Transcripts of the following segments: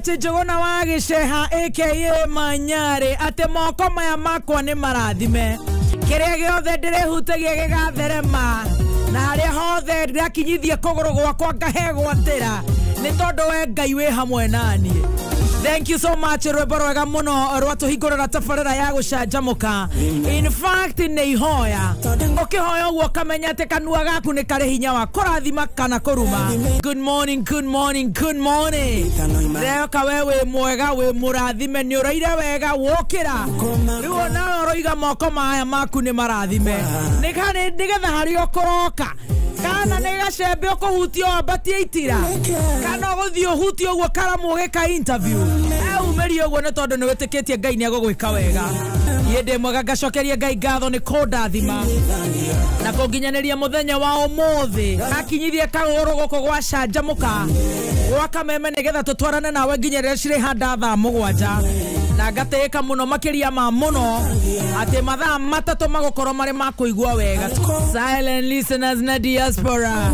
ati Njuguna wa Giceha aka Manyare ati moko maya makwa ni marathime kiria giothe ndirihutagia gigatherema na haria hothe ndirakinyithia kuguru gwakwa ngahegwatira ni tondu we Ngai wi hamwe nani. Thank you so much rwimbo rwega muno rwatuhingurira tabarira ya gucanjamuka. In fact ni ihoya ukihoya uguo kamenya ati kanua gaku ni kari hinya wa kurathima kana kuruma. Good morning, good morning, good morning. Leo ka wewe mwega we murathime ni uraire wega wokira riu nawe roiga moko maya maku ni marathime nigetha hari okoroka kana negacembe okuhutio ambatie itira kana guthio hutio uguo karamu gika interview umeri uguo ne tondu ni witikitie Ngai ni agugwika wega yende mwega gacokeria Ngai ngatho ni kondathima na kunginyaniria muthenya wa umuthi akinyithie kaguru goko gwa canjamuka gwa kameme nigetha tutwarane nawe nginyerera cire handa thaa 7 na ngateka muno makiria ma muno ati mathaa matatu magukoro mari makuigwa wega. Silent listeners na diaspora,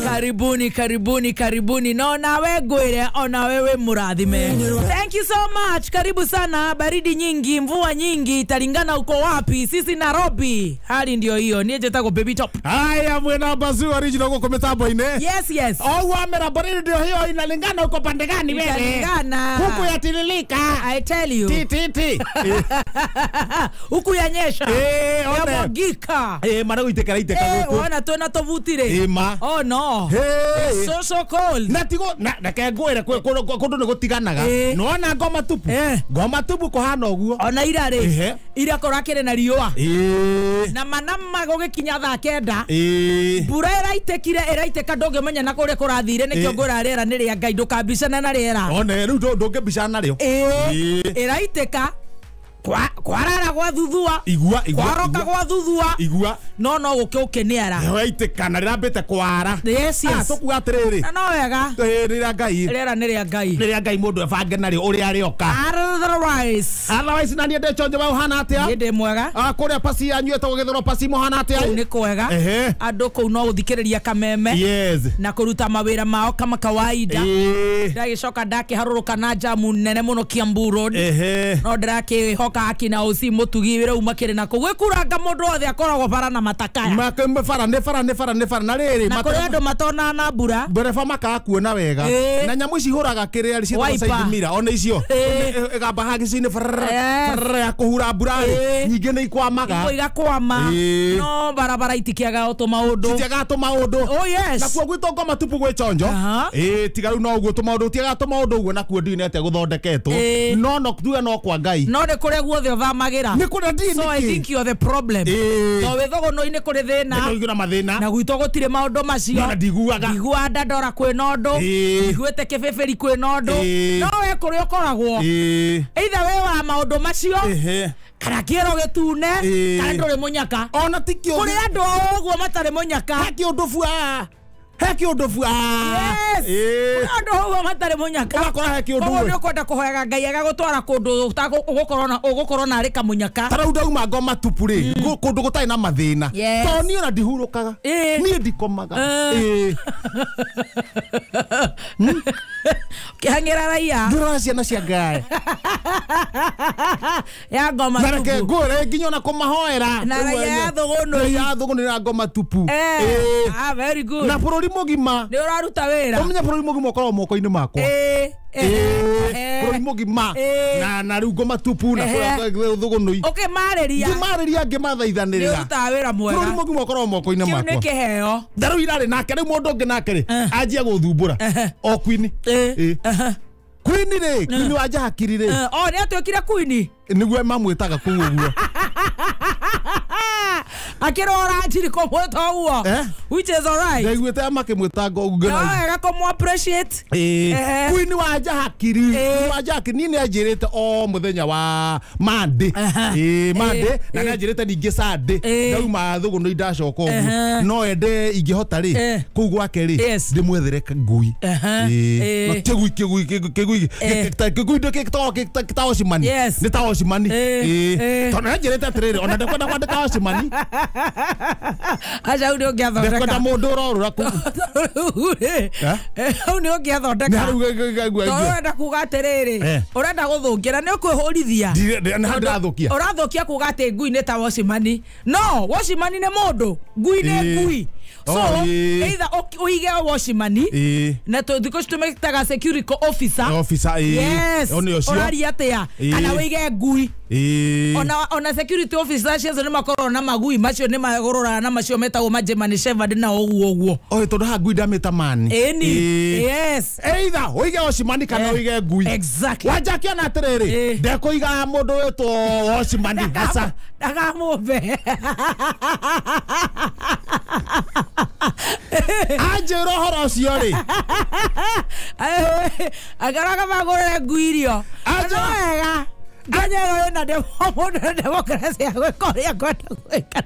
karibuni karibuni karibuni no nawe ngwire ona wewe murathime. Thank you so much, karibu sana. Baridi nyingi, mvua nyingi, italingana uko wapi. Sisi Nairobi hali ndio hiyo. Nije tako baby top. Haya mwena bazu original uko mitambo ine. Yes. Wamera baridi ndio hiyo inalingana uko pande gani wewe? Inalingana. Huku yatililika. I tell you. Titi. Huku yanyesha. Ona. Yamwagika. Mara uitekera huko. Wana tuna tovutire. Ma. Oh no. It's so cold. Natigo na kengwira kundu ni gutiganaga. Nona ngoma tupu. Ngoma tupu kohana uguo. Ona irare. Ira korakire na riua. Na manama gugikinya thaa 9. Mbura iraiteka ndungimenya na kuria kurathire nikio ngura rera ni ria Ngai ndukambicana na rera. Ona riu ndungibicana nario. Iraiteka kwarara gwa thuthua igua kwaroka gwa thuthua igua no gukiukeniara waitekana rirambite kwara. Yes tukuga atiriri no wega rira Ngai rera ni ria Ngai mundu ebange nario uri arioka otherwise nani ende chonje wa hana atia inde mwega kuria pasi yanyu etwo githoro pasi mo hana atia ni kwega andu kou no guthikiriria kameme na kuruta mawira mao kama kawaida ndagicoka ndakiharuruka na jamu nene muno Kiambu Road no ndiraki akina usi mutugi wira umakire na kugwikuranga mundu othe akoragwo bara na matakaya makembe fara na riri makore andu matona na mbura bereba makakuona wega na nyamu ici huraga kiria ri cia side mirror ona icio egamba hagicine fara kuhura mbura nyinge ni ikwamaga igakwama no barabara itikiaga oto maundu oh yes na kuo gwito ngoma tupu gwe chonjo tigaru no uguo to maundu tiaga to maundu uguo na kuo ndine ate guthondeketwo no tuga no kwa Ngai no de kure guothe uthamagira ni kure ndini so I think you're the problem no wethogo no ine kure thina nigura mathina na gwito gutire maundu macio na ndiguaga ndiguanda ndora kwe nondo ndiguete kebeberi kwe nondo no we kure ukoragwo either we wa maundu macio kana kiero gitune kana ndore munyaka ona tikio kure andu oguo matare munyaka haki undu bua heki undu bua andu oguo matare munyaka ukakora heki undu we ukwenda kuhoyaga Ngai agagutwara kundu ugukorwo na rika munyaka tarauda uma ngoma tupu ri kundu gutai na mathina to ni ona ndihurukaga ni ndikomaga kihangira raia ndura ciana cia Ngai ya ngoma tupu nareke ngore nginya na kumahoera na ya thuguno na ngoma tupu very good na bururi mugima ni uraruta wira umenya bururi mugima ukorwo moko-ini makwa bururi mugima na riu ngoma tupu na thugunoi mariria ngimathaithanirira ni uruta wira mwega bururi mugima ukorwo moko-ini makwa kiu ni kiheo ndaru irari nake riu mundu ungi nake ri anjia guthumbura o Queen Queen wa Jahakiri ri ni atwikire Queen niguo mamwitaga kuu uguo akirora njiri komweta uguo which is alright ndaiguite makimwita ngogu wega komu appreciate Queen wa Jahakiri ni ni ajirite o muthenya wa Monday Monday na ni ajirite ningi Sunday ndauma thuguno indacoka uguo no ende ingihota ri kuu gwake ri ndimwethere ngui no kigui ndikitaocimani ni taocimani tona njirite atiriri ona ndekwenda kwandika ocimani Oshimani acha udio ngiathondeka ndekwenda mundu urorura ku udio ngiathondeka urenda kuga atiriri urenda guthungira ni ukwihurithia urathukia kuga ati ngui ni ta Oshimani no Oshimani ni mundu ngui ni ngui so either uige Oshimani na to thiko tumekitaga security officer yes orari atia kana uige ngui ona security officer cio ni makorwo na magui macio ni magorora na macio metagwo German Shepherd na oguo tondu ha ngui ndamita mani yes either uige Oshimani kana uige ngui exactly wajakia na atiriri ndekuiga mundu wetwo Oshimani hasa ndagamumbe anjira horo cio ri agaraga magorere ngui irio wega nganyero na democracy ya Korea kwenda gwika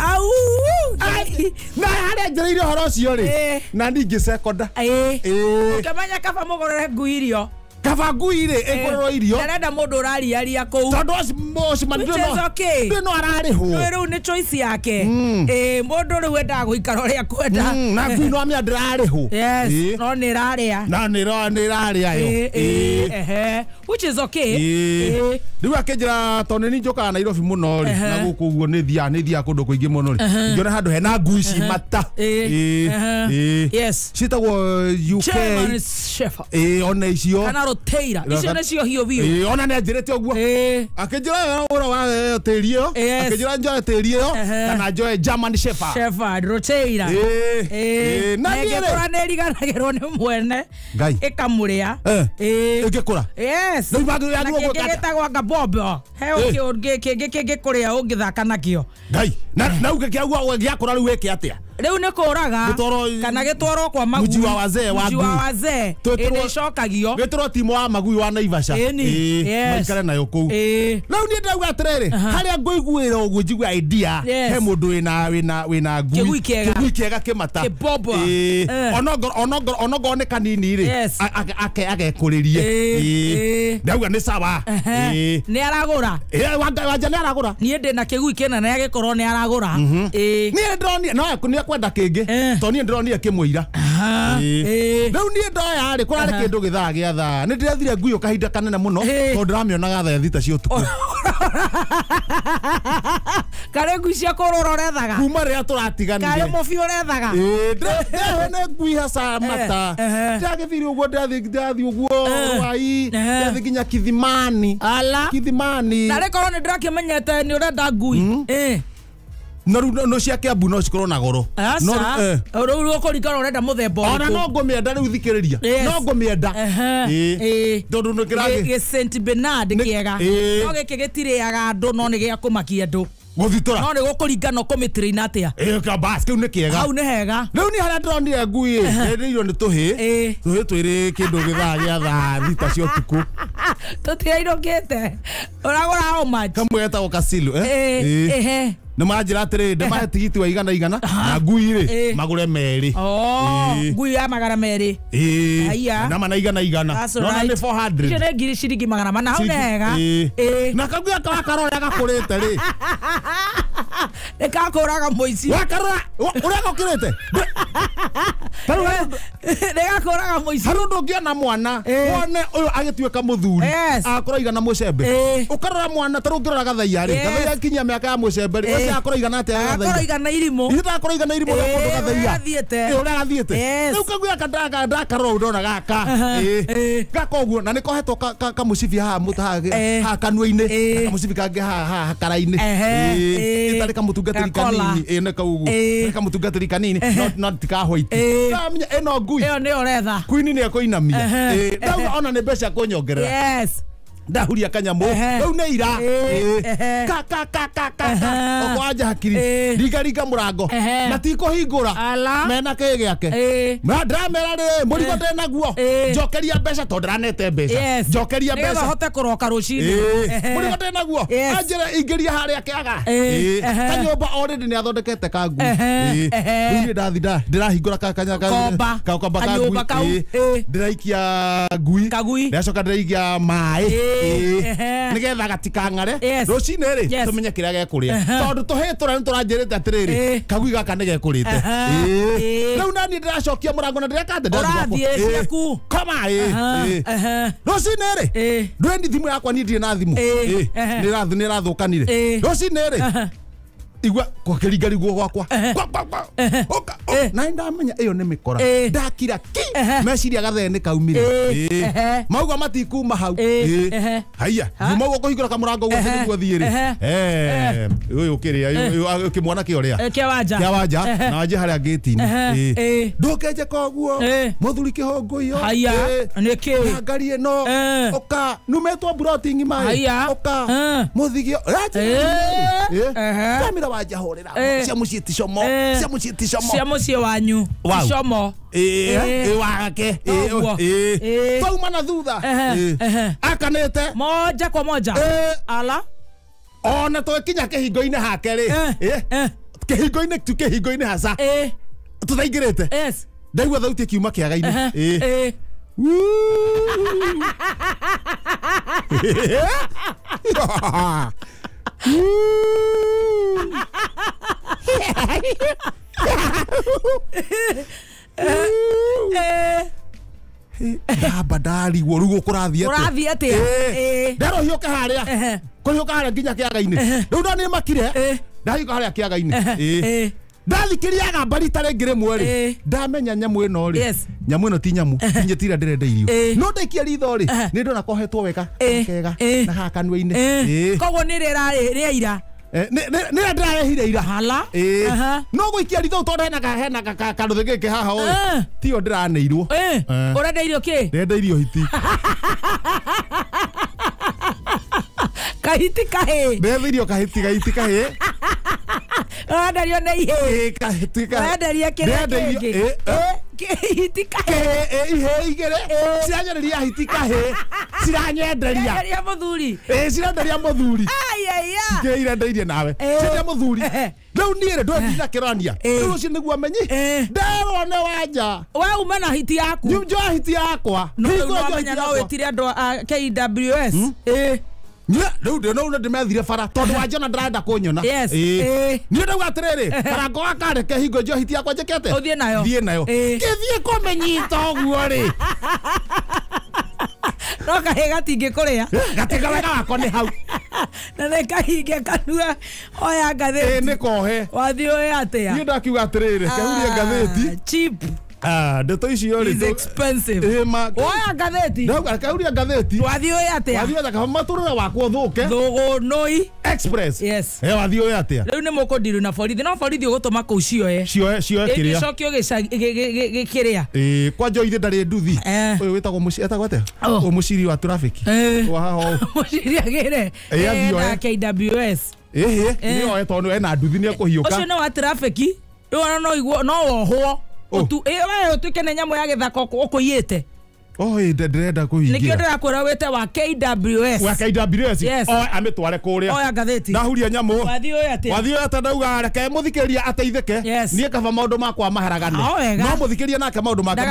au na hare njira irio horo cio ri na ningi sekonda ukamanya kaba mogorere ngui irio kaba ngui ri ikorwo irio ndarenda mundu urariaria kou tondu Oshimani no ararihwo riu ni choice yake mundu riu endaga guikara uria kwenda na ngui no amia ndirarihwo no ni raria na ni raria yo which is okay riu akinjira tondu ni njokaga Nairobi muno ri na guku uguo ni thia kundu kuingi muno ri ngiona handu hena ngui cimata yes citagwo UK German Shepherd ona icio kana roteira icio ni cio hiyo biu ona ni anjirite uguo akinjira ura wa tiri yo akinjira njoe tiri yo kana njoe German Shepherd roteira na ngekora ni riganagirwo ni mwene ikamuria igikura yes no ibangu ya guo gitagwa ngabombo he ukio kuria ungithaka nakio ngai na ugikiagua giakura riu weke atia riu ni kuraga kana gitwaro kwa magui mji wa wazee ene shokagio gitwaro timo wa magui wa Naivasha maikare nayo kou riu ni ndauga atiriri haria ngoiguira uguo njigua idea he mundu wina ngui kigui kiega kimata onogo ni kanini ri agekuririe ndauga ni sawa ni aragura wanja ni aragura ni ndina kigui kina na agikorwo ni aragura ni ndronia no kwenda kingi to ni ndronire kimwira riu ni ndoya ri kurari kindu githaa gia thaa ni ndirethire ngui ukahinda kanene muno to ndiramionaga thaa thita cio tuku kare ngui cia kurora rethaga kuma ria turatiganire kare mubi urethaga ndehene ngui hasa mata ndagithiri uguo ndathi uguo wai ndathi nginya Kithimani na rikorwo ni ndirakimenyete ni urenda ngui no cia Kiambu no cikorwo na goro no riu ukurikana urenda muthemba ona no ngumienda riu thikiriria no ngumienda tondu no kiragi Saint Bernard kiega no giki gitiriaga andu no ni gia kumakia andu guthitora no ni gukuringana kumitirina atia ka bas kiu ni kiega hau ni hega riu ni haria ndronire ngui ndiriro ni tuhi twiri kindu githaa gia thaa thita cio tuku tutiairukite uragura how much kamwe getagwo Kasilu ni manjira atiri ndemahe tigiti wa igana na ngui ri magure meri ngui ya magara meri na mana igana no na ni 400 kire ngiri ciringi magana mana hau nega na kagui akakarora gakurite ri ekakuraga muici wakarora uria gokirite ekakuraga muici haru ndungiona mwana wone uyu agituika muthuri akora igana mucembe ukarora mwana taru ngirora gathaia ri gathaia kinyia miaka ya mucembe ri akora igana atia gathaia akora igana irimo akora igana irimo ya mundu gathaia athiete uria gathiete riu kagui akadaga ndakarora ndona gaka gaka uguo na nikohetwo kamucibi haha ha kanua-ini kamucibi kangi haha kara-ini itari kamutungatiri kanini ne kaugu kamutungatiri kanini no tika white amenya eno ngui iyo ni uretha kuini ni akuinamia ndauga ona ni mbeca kunyogerera yes ndahuria kanyamu riu ni ira oko anja hakiri riga murango na tikuhingura mena kĩ gĩake ndamera ri murigo ndinaguo njokeria mbeca to ndiranete mbeca njokeria mbeca nigetha hote kuroka rucini murigo ndinaguo anjira ingiria haria kiaga kanyumba already ni athondekete ka ngui riu ndathi ndirahingura kanyumba ka ngui ndiraikia ngui ndacoka ndiraikia maĩ nigetha gatikang'are Yes. rucine ri Yes. tumenye kiria gekuria tondu tuhitura ni turanjirite atiriri kagui gaka ni gekurite riu nani ndiracokia murango na ndirekande Ũrathiĩ ciaku. kama rucine ri ndwendi thimu yakwa ni ndire na thimu ni rathukanire rucine ri igwa kwakiringa riguo gwakwa oka na ndamenya iyo ni mikora ndakira ki meciria gathene kaumire mauga matikuma hau haya nyuma kuhingura kamurango gwothe niguo thiiri uyu ukiria ukimwana kiuria kiawanja na wanje haria gate-ini ndukenje koguo muthuri kihongo iyo haya niki ngari ino oka numetwa broting mai oka muthigio kamera wajahorera cia muciiti como cia mucie wanyu como wake tauma na thutha akanete moja kwa moja ala ona twakinya kihingo-ini hake ri kihingo-ini hasa tuthaingirite yes ndaigua thauti kiuma kiaga-ini badari woru gukurathia urathia atia ndero hiuke haria kuriuka haria nginya kiaga-ini riu ndo ni makire ndahiuka haria kiaga-ini ndathikiriaga mbari tare ngire mweri ndamenya nyamu ino ri nyamu ino ti nyamu tinyetira ndirenda irio no ndaikia ritho ri ni ndona kohetwo weka kega na hakanwe-ini koguo ni rira ni ndirarehire ira hala no guikia ritho tondu hena kandu giki haha o tio ndiraneirwo urenda irio ki ndenda irio hiti kahiti kahe ndenda irio kahiti kahe Dario na ihe kahiti kahe daria kire hiti kahe igere ciranyereria hiti kahe ciranyenderia daria muthuri ciranderia muthuri ayaya ngeirendeire nawe ciranderia muthuri riu niĩ ndwethira kirania riu ucio niguo amenyi nderone wanja we uma na hiti yaku njoa hiti yakwa no menya no witire andu KWS riu no ndimethire bara tondu wanja na ndirenda kunyona niĩ ndauga atiriri karango gakareke hingo njoa hiti yakwa njekete uthie nayo ngithie kumenyita uguo ri no kahe gatingĩ kũrĩa gatinga wega wakwa nĩ hau na nĩ kahinge kanua oya ngathĩti nĩ kohe wathiĩ ũĩ atĩa niĩ ndakiuga atĩrĩrĩ kehurie ngathĩti cheap ndeto icio ri is expensive oya ngathĩti ndauga kehurie ngathĩti wathiĩ ũĩ atĩa wathiĩ atĩa kaba matũrĩre wakwa ũthũke thũgũnũi express yes wathiĩ ũĩ atĩa rĩu nĩ mũkũndiru na borithi no borithi ũgũtũma kũu cioe kĩrĩa gĩcokio gĩkĩrĩa kwanja ithe ndarĩ nduthi ũyũ wĩtagwo mũciri etagwo atĩa mũciri wa traffic wa haha mũciri agĩre na KWS nĩoe tondũ ena nduthi nĩ ekũhiũka ũcio nĩ wa traffic rĩu no wohwo we ũtuĩke nĩ nyamũ ya gĩthaka ũkũiyĩte ndirenda kuhingia nikio ndirakwira wite wa KWS amitware kuria oya ngathĩti ndahuria nyamu wathio ata ndauga reke muthikĩria ateithĩke niĩ kaba maũndũ makwa maharagane no muthikĩria nake maũndũ make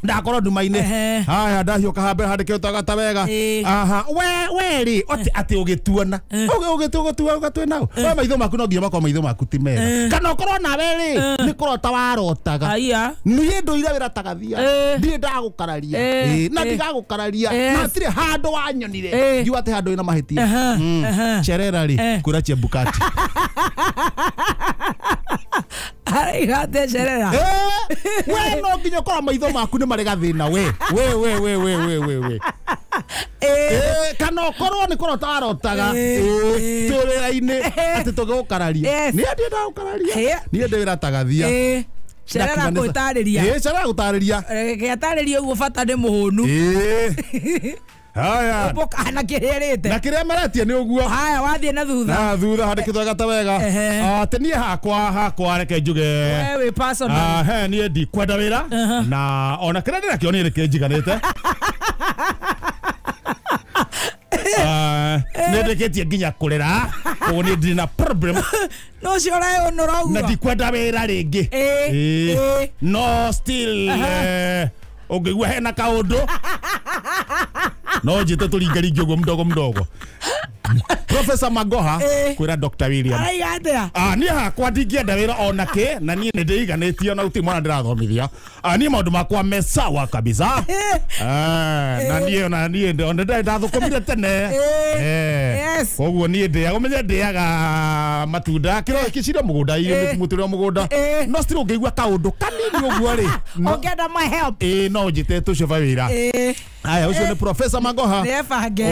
ndakorwo nduma-inĩ haya ndahiũka hambe handĩke ũtagata wega we ri atĩ ũgĩtuona ũgatwĩna we maitho maku no nginya makorwo maitho maku ti mega kana ũkorwo nawe ri nĩ kũrota warotaga niĩ ndũire wĩra tagathia ndirĩ ndagũkararia na ndigagũkararia na hatirĩ handũ wanyonire ngiuga atĩ handũ ĩna mahĩtia cerera ri kwĩra Chebukati arigate cerera we no nginya ũkorwo maitho maku nĩ marĩ gathĩna we kana ũkorwo nĩ kũrota warotaga tũrĩra-inĩ atĩ tũgĩgũkararia niĩ ndĩndagũkararia niĩ ndĩ wĩra tagathia cerera gũtarĩria cerera gũtarĩria gĩatarĩria ũguo bata nĩ mũhũnu haya ũmboka na kĩrĩrĩte na kĩrĩa meretie nĩ ũguo haya wathiĩ na thutha handĩkĩtwo gata wega atĩ niĩ hakwa reke njuge we wĩ personal niĩ ndikwenda wĩra na ona kĩrĩa ndĩrakĩo nĩ rĩkĩ njiganĩte nĩndĩkĩtie nginya kũrĩra ũguo nĩ ndĩ na problem no cio ũreyũnũra ũguo na ndikwenda wĩra rĩngĩ no still ũngĩigua hena kaũndũ no njite turingaringi uguo mdogo Professor Magoha kwira Dr. William ni hakwa ndingĩenda wĩra onake na niĩ nĩ ndĩiganĩtio na gũtirĩ mwana ndĩrathomithia niĩ maũndũ makwa me sawa kabisa na niĩ ndathũkũmire tene koguo niĩ ndĩaga ũmenye ndĩaga matunda kĩro gĩcire mũgũnda irĩ mũtũrĩre mũgũnda no still ũngĩigua kaũndũ kanini ũguo rĩ ũngĩenda my help no njĩte tũcoba wĩra aya ucio ni Professor Magoha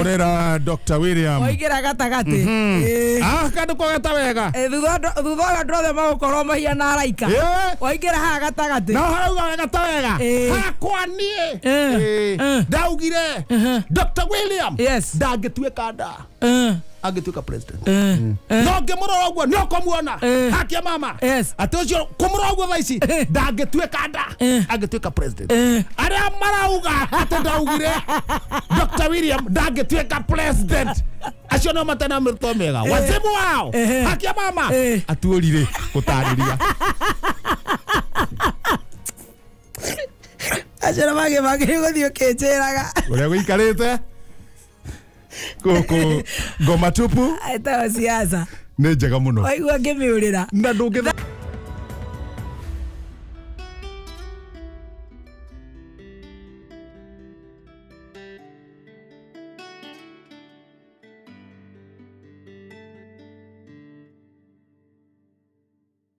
urera Dr. William oigira gatagati kandu kwa gata wega thutha ndrothe magukorwo mahiana araika oigira ha gatagati no harauga gata wega hakwa nie ndaugire Dr. William ndangĩtuĩka nda agĩtuĩka president no ngĩmũrora ũguo nĩ ũkũmuona hakia mama atĩ ũcio kũmũrora ũguo thaa ici ndangĩtuĩka nda agĩtuĩka president arĩa marauga atĩ ndaugire Dr. William ndangĩtuĩka president acio no matena mĩrutwo mĩega wazimu wao hakia mama atuũrire gũtarĩria acio no magĩthiĩ ũkĩnjĩraga ũrĩa gũikarĩte ngoma tupu aitawa siasa nĩ njega mũno waigua ngĩmĩũrĩra na ndũngĩtha